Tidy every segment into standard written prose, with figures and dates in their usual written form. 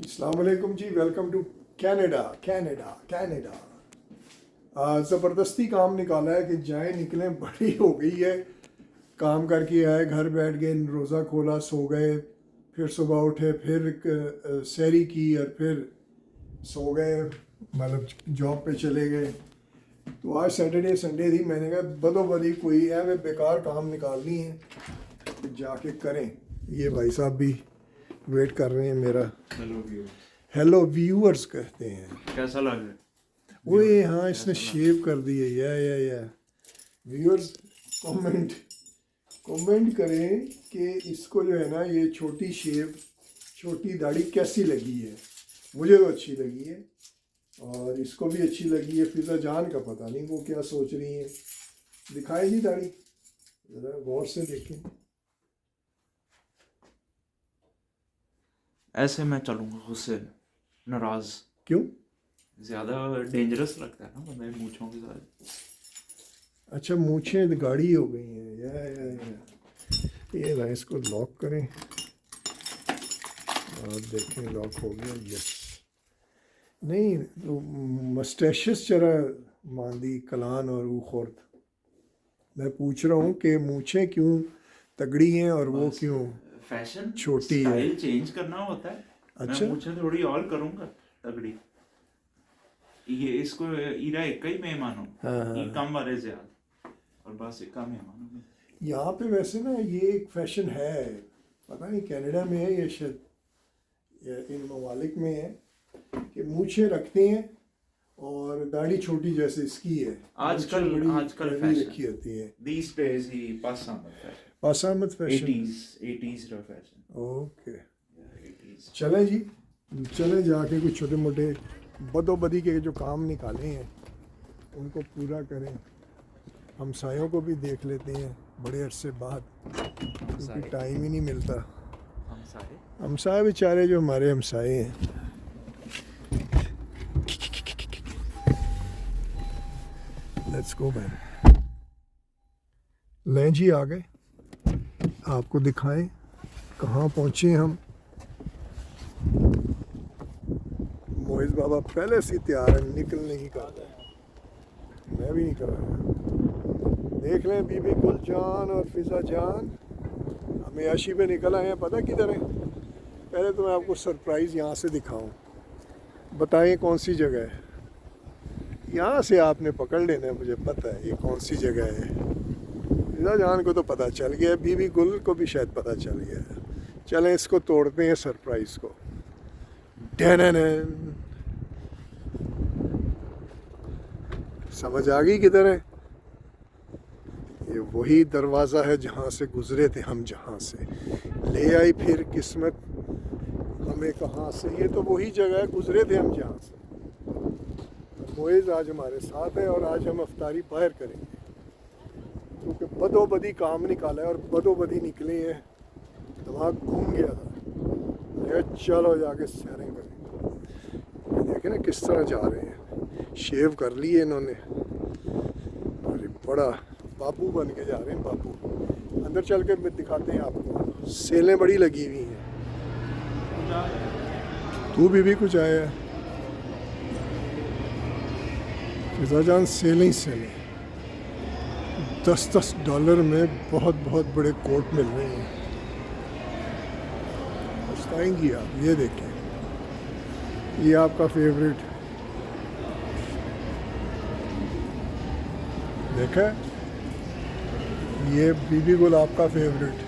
अस्सलाम वालेकुम जी, welcome to Canada Canada Canada. ज़बरदस्ती काम निकाला है कि जाए निकलें, बड़ी हो गई है। काम करके आए, घर बैठ गए, रोज़ा खोला, सो गए, फिर सुबह उठे, फिर सैरी की और फिर सो गए, मतलब जॉब पे चले गए। तो आज सैटरडे संडे थी, मैंने कहा बदोबदी कोई है बेकार काम निकालनी है तो जाके करें। ये भाई साहब भी वेट कर रहे हैं मेरा। हेलो व्यूअर्स कहते हैं। कैसा लग रहा है? वो ये हाँ, इसने शेव कर दी है। या व्यूअर्स कमेंट करें कि इसको जो है ना, ये छोटी शेव, छोटी दाढ़ी कैसी लगी है। मुझे तो अच्छी लगी है और इसको भी अच्छी लगी है। फिजा जान का पता नहीं वो क्या सोच रही है। दिखाई जी दाढ़ी, जरा गौर से देखें। ऐसे मैं चलूंगा गुस्से में, नाराज। क्यों? ज्यादा डेंजरस लगता है ना बंदे मूंछों के साथ। अच्छा, मूछें गाढ़ी हो गई हैं। या ये ना, इसको लॉक करें और देखें, लॉक हो गया। यस, नहीं तो मस्टैशस चरा मांदी कलान और वो खुर्द। मैं पूछ रहा हूँ कि मूछें क्यों तगड़ी हैं और वो क्यों फैशन छोटी है। स्टाइल चेंज करना होता है। अच्छा, मैं मूंछें थोड़ी और करूंगा तगड़ी। ये इसको इरा एक ही में मानो। हाँ। ये कम वाले ज्यादा और बस एक कम है मानो। यहाँ पे वैसे ना ये एक फैशन है, पता नहीं कनाडा में है या शायद इन ममालिक में है, कि मूछें रखते हैं और दाढ़ी छोटी जैसे इसकी है। आजकल फैशन रखी होती है। these days ही पासामत फैशन, 80s रा फैशन। Okay, 80s। चलें जी, चलें जाके कुछ छोटे मोटे बदोबदी के जो काम निकाले हैं उनको पूरा करें। हमसायों को भी देख लेते हैं बड़े अरसे बाद, क्योंकि टाइम ही नहीं मिलता। हमसाए बेचारे जो हमारे हमसाए हैं। Let's go man. लें जी, आ गए, आपको दिखाएं कहाँ पहुँचे हम। मोइज बाबा पहले से तैयार है निकलने की कहा है। मैं भी निकल रहा। देख लें बीबी गुलजान और फिजा जान, हम याशी पे निकल आए हैं। पता किधर है? पहले तो मैं आपको सरप्राइज़ यहाँ से दिखाऊं। बताएं कौन सी जगह है। यहाँ से आपने पकड़ लेना है, मुझे पता है ये कौन सी जगह है। फिजा जान को तो पता चल गया, बीबी गुल को भी शायद पता चल गया। चलें इसको तोड़ते हैं सरप्राइज़ को। समझ आ गई किधर है? ये वही दरवाज़ा है जहाँ से गुज़रे थे हम, जहाँ से ले आई फिर किस्मत हमें कहाँ से। ये तो वही जगह है, गुज़रे थे हम जहाँ से। मोइज़ आज हमारे साथ है और आज हम अफ्तारी बाहर करेंगे, क्योंकि बदोबदी काम निकाला है और बदोबदी निकले हैं। दिमाग घूम गया था। चलो जाके सैरें करें। देखें ना किस तरह जा रहे हैं, शेव कर लिए इन्होंने। अरे बड़ा बाबू बन के जा रहे हैं, बाबू। अंदर चल के दिखाते हैं आपको। सेलें बड़ी लगी हुई हैं। तू भी कुछ आया है? फिजा जान, सेलें ही सेलें। $10 में बहुत बहुत बड़े कोट मिल रहे हैं। पछताएंगी आप। ये देखें, ये आपका फेवरेट देखा, ये बीबी गुल आपका फेवरेट।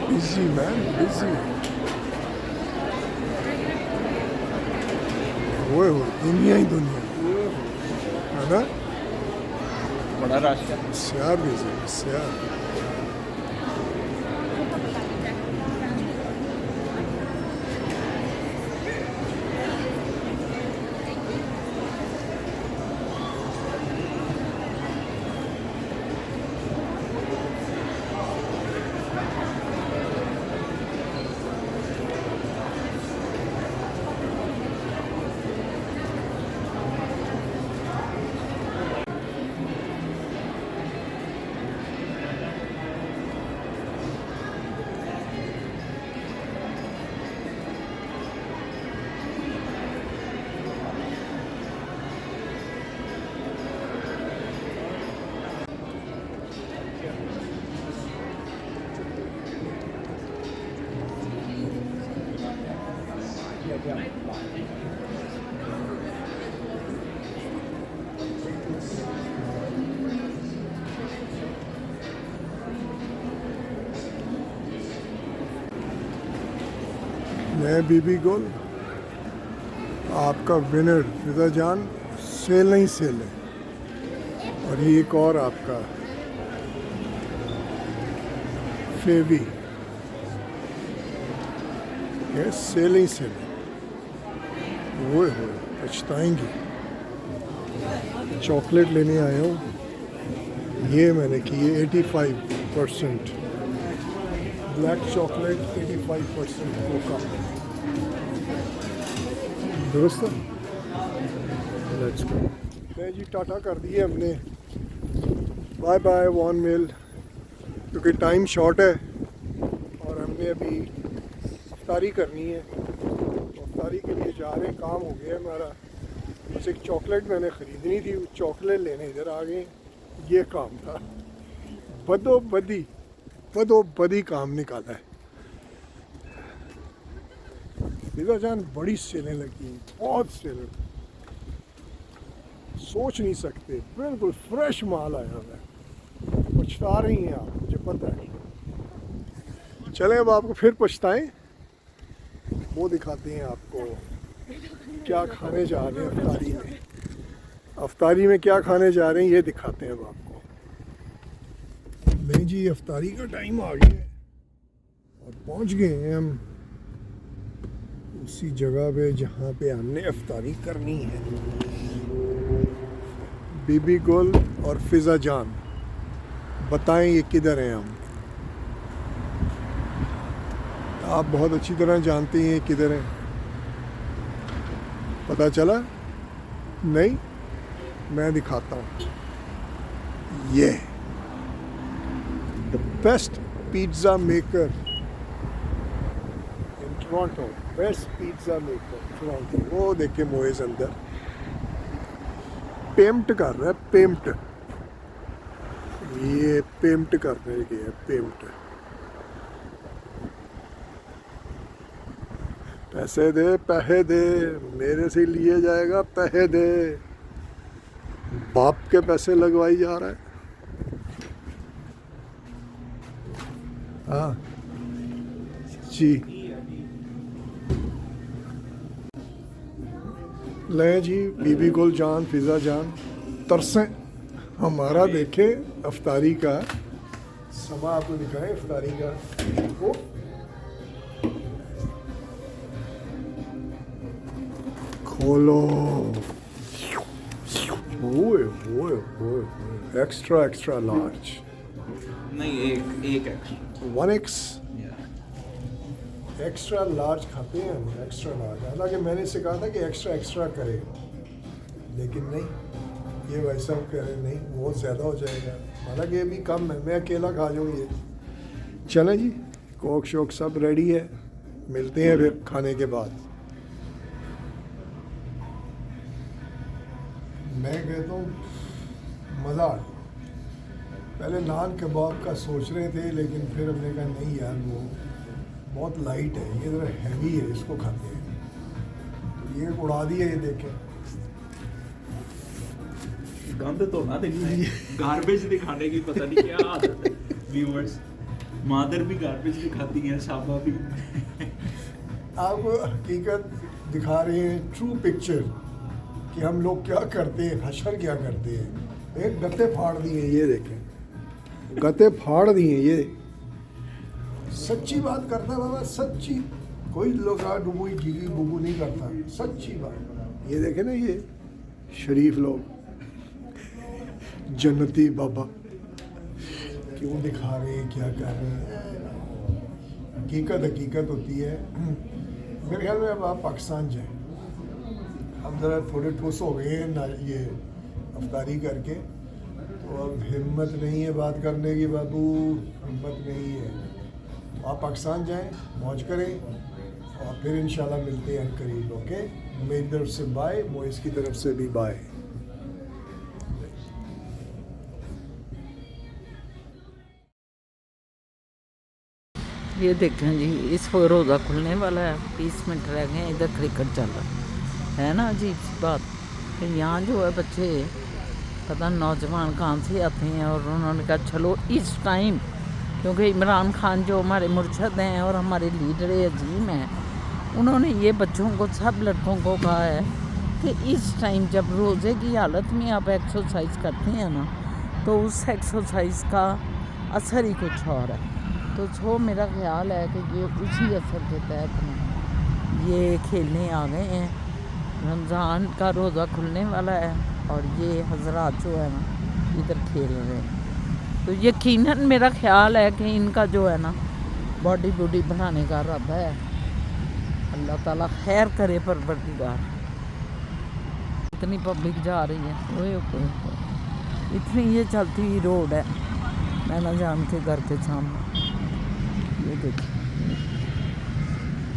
Busy man, busy. वो दुनिया ही दुनिया है ना। बड़ा रश है। स्यार बिजी, स्यार। मैं बीबी गुल, आपका विनर फिजा जान, सेल नहीं सेल है। और ये एक और आपका फेवी, ये सेल ही सेल है। वो पछताएंगे। चॉकलेट लेने आया हूँ, ये मैंने की है 85% ब्लैक चॉकलेट, 85% कोका। दुरुस्त है? Let's go. नहीं जी, टाटा कर दिए हमने, बाय बाय वॉन मेल, क्योंकि टाइम शॉर्ट है और हमने अभी इफ्तारी करनी है। इफ्तारी के लिए जा रहे हैं, काम हो गया हमारा। बस एक चॉकलेट मैंने ख़रीदनी थी, चॉकलेट लेने इधर आ गए, ये काम था। बदो बदी काम निकाला है। फिजा जान बड़ी सेलें लगी हैं, बहुत सेलें, सोच नहीं सकते। बिल्कुल फ्रेश माल आया हुआ है। पछता रही हैं आप, मुझे पता है। चलें अब आपको फिर पछताएं, वो दिखाते हैं आपको क्या खाने जा रहे हैं अफ्तारी में। अफ्तारी में क्या खाने जा रहे हैं ये दिखाते हैं अब आपको। नहीं जी, अफ्तारी का टाइम आ गया है और पहुंच गए हैं हम उसी जगह पे जहाँ पे हमने अफ्तारी करनी है। बीबी गुल और फिजा जान, बताएं ये किधर हैं हम? आप बहुत अच्छी तरह जानते हैं किधर हैं। पता चला? नहीं, मैं दिखाता हूँ। ये the best pizza maker in Toronto, best pizza maker Toronto. वो देखे मोइज अंदर पेमेंट कर रहा है, पेमेंट, ये पेमेंट करने गए, पेमेंट। पैसे दे, पैसे दे, मेरे से लिए जाएगा, पैसे दे। बाप के पैसे लगवाई जा रहा है। हाँ जी, ले जी, बीबी गुल जान, फिजा जान तरसें हमारा देखे अफ्तारी का समा, आपको दिखाएं अफ्तारी का। वो खोलो, एक्स्ट्रा एक्स्ट्रा लार्ज, नहीं, एक एक्स्ट्रा, 1x एक्स्ट्रा लार्ज खाते हैं हम, एक्स्ट्रा लार्ज। हालांकि मैंने इसे कहा था कि एक्स्ट्रा एक्स्ट्रा करे, लेकिन नहीं, ये भाई साहब कह रहे नहीं, बहुत ज़्यादा हो जाएगा। हालांकि ये भी कम है, मैं अकेला खा जाऊँ ये। चलें जी, कोक शोक सब रेडी है, मिलते हैं फिर खाने के बाद। मैं कहता हूँ मज़ा आ गया। पहले नान कबाब का सोच रहे थे, लेकिन फिर हमने कहा नहीं यार, वो बहुत लाइट है, ये ज़रा हैवी है, इसको खाते हैं। तो ये उड़ा दिया, ये देखें। गंद तो ना देखना, गार्बेज दिखाने की पता नहीं क्या आदत है व्यूअर्स। मादर भी गार्बेज दिखाती है, साबा भी। आपको हकीकत दिखा रहे हैं, ट्रू पिक्चर, कि हम लोग क्या करते हैं, हशर क्या करते हैं। एक गत्ते फाड़ दिए, ये देखें, गत्ते फाड़ दिए। ये सच्ची बात करता है बाबा, सच्ची, कोई लोग डुबू गिरी बुबू नहीं करता, सच्ची बात। ये देखें ना, ये शरीफ लोग, जन्नती बाबा क्यों दिखा रहे हैं, क्या कर रहे हैं। हकीकत होती है। मेरे ख्याल में अब आप पाकिस्तान जाएं, हम ज़रा थोड़े ठोस हो गए हैं ना ये अफ्तारी करके, तो अब हिम्मत नहीं है बात करने की बाबू, हिम्मत नहीं है। तो आप पाकिस्तान जाएं, मौज करें, और फिर इंशाल्लाह मिलते हैं करीब। ओके, मेरी तरफ से बाय, मोइस की तरफ से भी बाय। ये देखें जी, इस वक्त रोज़ा खुलने वाला है, 20 मिनट रह गए हैं, इधर क्रिकेट चल रहा है ना। अजीब सी बात कि यहाँ जो है बच्चे पता नौजवान कहाँ से आते हैं, और उन्होंने कहा चलो इस टाइम, क्योंकि इमरान खान जो हमारे मुर्शद हैं और हमारे लीडर अजीम हैं, उन्होंने ये बच्चों को सब लड़कों को कहा है कि इस टाइम जब रोज़े की हालत में आप एक्सरसाइज करते हैं ना, तो उस एक्सरसाइज का असर ही कुछ और है। तो मेरा ख्याल है कि ये उसी असर के तहत ये खेलने आ गए हैं। रमज़ान का रोज़ा खुलने वाला है और ये हजरात जो है ना इधर खेल रहे हैं। तो यकीनन मेरा ख्याल है कि इनका जो है ना बॉडी बनाने का इरादा है। अल्लाह ताला खैर करे परवरदिगार। इतनी पब्लिक जा रही है, ओए इतनी ये चलती हुई रोड है मैना जान के घर के सामने। ये देखिए,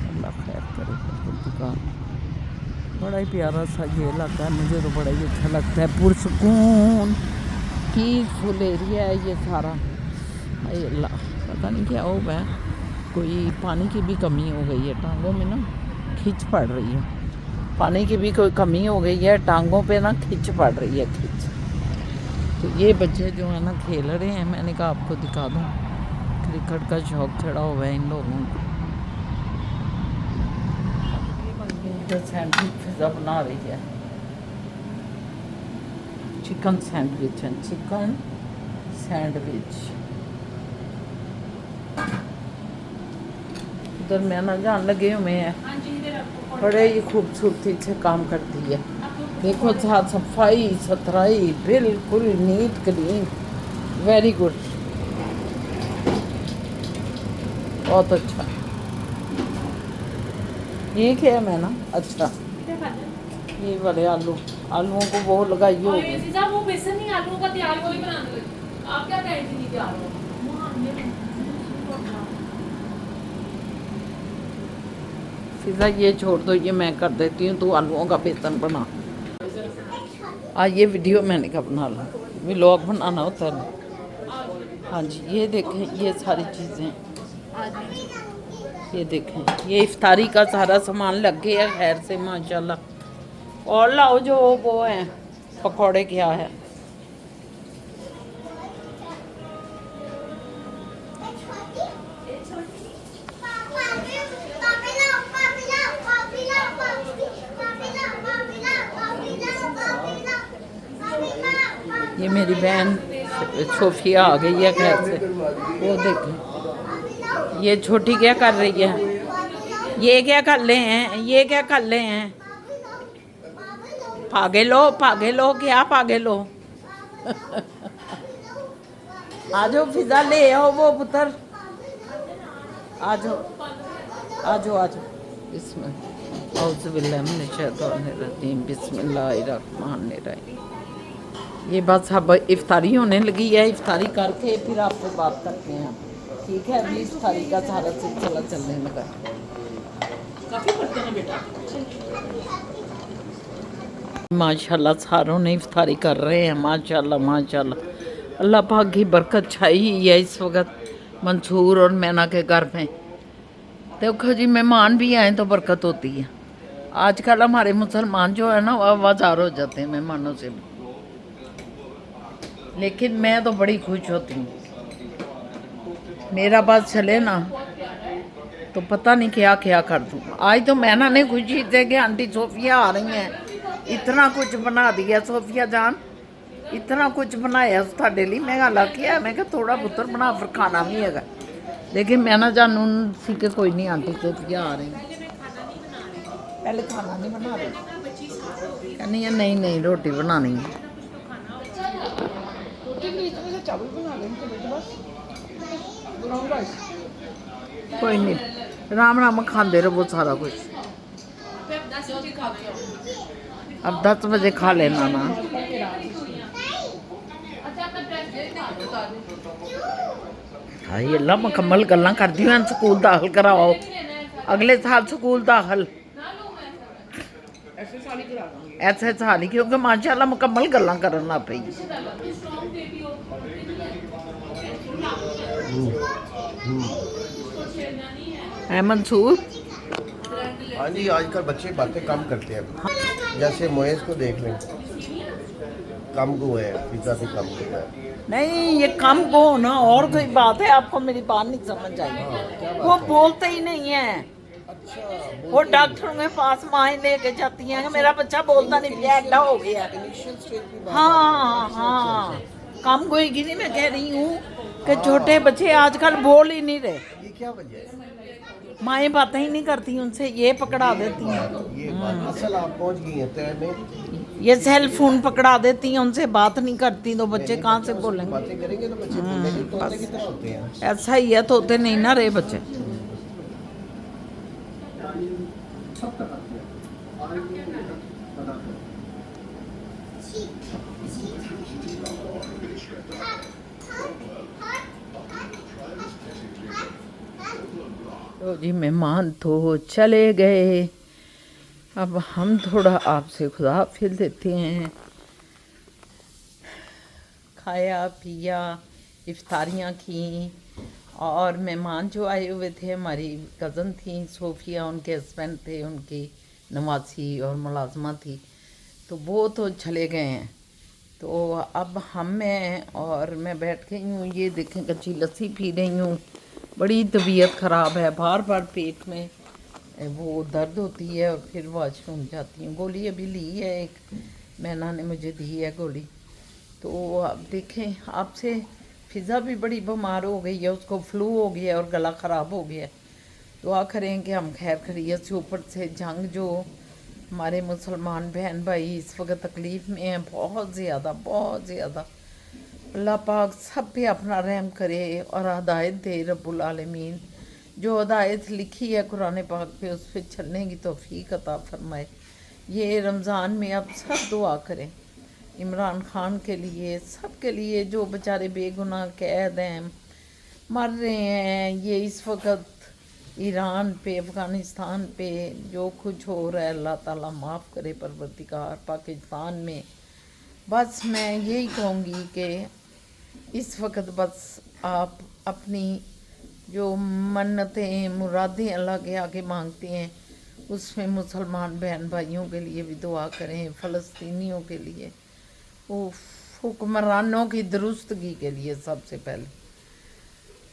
अल्लाह खैर करे परवरदिगार। बड़ा ही प्यारा सा ये इलाका है, मुझे तो बड़ा ही अच्छा लगता है। पुरसकून पीसफुल एरिया है ये सारा। अरे अल्लाह, पता नहीं क्या हो गया, कोई पानी की भी कमी हो गई है टांगों में ना, खिंच पड़ रही है। पानी की भी कोई कमी हो गई है, टांगों पे ना खिंच पड़ रही है, खिंच। तो ये बच्चे जो है ना खेल रहे हैं, मैंने कहा आपको दिखा दूँ। क्रिकेट का शौक चढ़ा हुआ है इन लोगों को। सैंडविच पिज़्ज़ा बना रही है, चिकन सैंडविच है, चिकन सैंडविच। उधर मैना जान लगे हुए हैं, बड़े ही खूबसूरती से काम करती है। देखो साफ सफाई सुथराई बिल्कुल नीट क्लीन, वेरी गुड, बहुत अच्छा। ये क्या है मैना? अच्छा, ये वाले आलूओं को वो लगाई होगी। वो बेसन नहीं आलू का तैयार वही बना दो। आप क्या कहेंगे नहीं तैयार हो? फिजा ये छोड़ दो, ये मैं कर देती हूँ, तू आलूओं का बेसन बना। ये वीडियो मैंने कहा बना ला, व्लॉग बनाना होता है। हाँ जी, ये देखें, ये सारी चीज़ें, ये देखें, ये इफ्तारी का सारा सामान लग गया है खैर से माशाल्लाह। और लाओ जो वो हैं पकौड़े, क्या है ये मेरी बहन सोफिया आ गई है खैर से। वो देखें, ये छोटी क्या कर रही है, ये क्या कर ले हैं, ये क्या कर ले हैं, पागलो क्या पागलो। आ जाओ फिजा ले आओ वो पुत्र, आ जाओ आ जाओ आ जाओ। इसमें बिस्मिल्लाहिर्रहमानिर्रहीम। ये बस अब इफ्तारी होने लगी है, इफ्तारी करके फिर आपसे बात करते हैं, ठीक है। अभी इफ्तारी का सारा सिलसिला चलने लगा। काफी पढ़ते हैं बेटा। माशाल्लाह सारों ने इफ्तारी कर रहे हैं, माशाल्लाह माशाल्लाह। अल्लाह पाक की बरकत छाई हुई है इस वक्त मंसूर और मैना के घर में। देखो जी, मेहमान भी आए तो बरकत होती है। आजकल हमारे मुसलमान जो है ना वो आवाज़ार हो जाते हैं मेहमानों से, लेकिन मैं तो बड़ी खुश होती हूँ। मेरा बात चले ना तो पता नहीं क्या क्या कर दूँ। आज तो मैना ने खुशी से कि आंटी सोफिया आ रही हैं, इतना कुछ बना दिया सोफिया जान, इतना कुछ बनाया ਤੁਹਾਡੇ ਲਈ। मैं लगे मैं क्या थोड़ा पुत्र बना फिर खाना भी है। लेकिन मैना जान सी के कोई नहीं, आंटी सोफिया आ रही, पहले खाना नहीं बना रही, कहनी है नहीं नहीं रोटी बनानी है। कोई नहीं, राम राम खाते रहो सारा कुछ। अब 10 बजे खा लेना ना। हाय अल्लाह, मुकम्मल गल्लां करदी हैं। स्कूल दाखिल कराओ, अगले साल स्कूल दाखिल ऐसे साल ही, क्योंकि माशाल्लाह मुकम्मल गल्लां करन लग पई। है मंसूर। हाँ जी, आजकल बच्चे बातें कम करते हैं। जैसे मोएज को देख लें, कम को है, पिज़्ज़ा भी कम को है। नहीं, ये कम को होना और कोई बात है। आपको मेरी बात नहीं समझ आई। वो बोलते ही नहीं है। अच्छा, वो डॉक्टरों के पास माएँ लेके जाती हैं कि मेरा बच्चा बोलता नहीं पिया, ऐडा हो गया। इनिशियल स्टेज की बात हाँ हाँ, कम कोई की नहीं। मैं कह रही हूँ कि छोटे बच्चे आजकल बोल ही नहीं रहे। ये क्या वजह है? माएँ बातें ही नहीं करती उनसे, ये पकड़ा देती हैं। ये बात असल आप पहुंच गई हैं तय में। ये सेल फोन पकड़ा देती हैं, उनसे बात नहीं करती तो बच्चे कहाँ से बोलेंगे। बातें करेंगे तो बच्चे बोलेंगे, तोते की तरह होते हैं। ऐसा ही है, तोते नहीं ना रहे बच्चे। तो जी मेहमान तो चले गए, अब हम थोड़ा आपसे खुदा हाफिज़ देते हैं। खाया पिया, इफ्तारियाँ की, और मेहमान जो आए हुए थे हमारी कज़न थी सोफ़िया, उनके हस्बैंड थे, उनकी नवासी और मुलाजमा थी, तो वो तो चले गए हैं। तो अब हम मैं बैठ गई हूँ, ये देखें कच्ची लस्सी पी रही हूँ। बड़ी तबीयत ख़राब है, बार बार पेट में वो दर्द होती है और फिर वॉशरूम जाती हूँ। गोली अभी ली है, एक मैना ने मुझे दी है गोली। तो अब देखें आपसे, फ़िज़ा भी बड़ी बीमार हो गई है, उसको फ्लू हो गया और गला ख़राब हो गया। दुआ करें कि हम खैर खैरियत से, ऊपर से जंग जो हमारे मुसलमान बहन भाई इस वक्त तकलीफ़ में हैं बहुत ज़्यादा, बहुत ज़्यादा। अल्लाह पाक सब पे अपना रहम करे और हदायत दे रब्बुल आलमीन। जो हदायत लिखी है कुरान पाक पे उस पर चलने की तौफीक अता फरमाए। ये रमज़ान में अब सब दुआ करें इमरान खान के लिए, सब के लिए जो बेचारे बेगुनाह कैद हैं, मर रहे हैं। ये इस वक्त ईरान पे, अफ़गानिस्तान पे जो कुछ हो रहा है, अल्लाह ताला माफ़ करे परवरदिगार। पाकिस्तान में बस मैं यही कहूँगी कि इस वक्त बस आप अपनी जो मन्नतें मुरादें अल्लाह के आगे मांगते हैं, उसमें मुसलमान बहन भाइयों के लिए भी दुआ करें, फ़लस्तीनियों के लिए, वो हुक्मरानों की दुरुस्तगी के लिए। सबसे पहले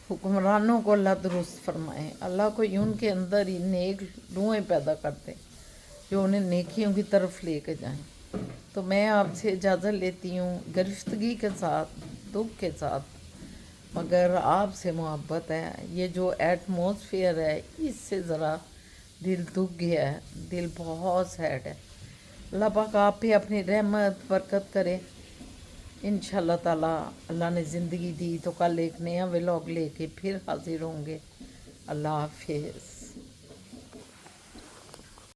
हुक्मरानों को अल्लाह दुरुस्त फरमाए, अल्लाह को उनके अंदर ही नेक रूहें पैदा करते जो उन्हें नेकियों की तरफ लेके जाएं। तो मैं आपसे इजाज़त लेती हूँ गिरफ्तगी के साथ, दुख के साथ, मगर आपसे मोहब्बत है। ये जो एटमॉस्फेयर है इससे ज़रा दिल दुख गया है, दिल बहुत सैड है। अल्लाह पाक आप पे अपनी रहमत बरकत करे इंशाअल्लाह ताला। अल्लाह ने ज़िंदगी दी तो कल एक नया व्लॉग लेके फिर हाजिर होंगे। अल्लाह हाफिज़।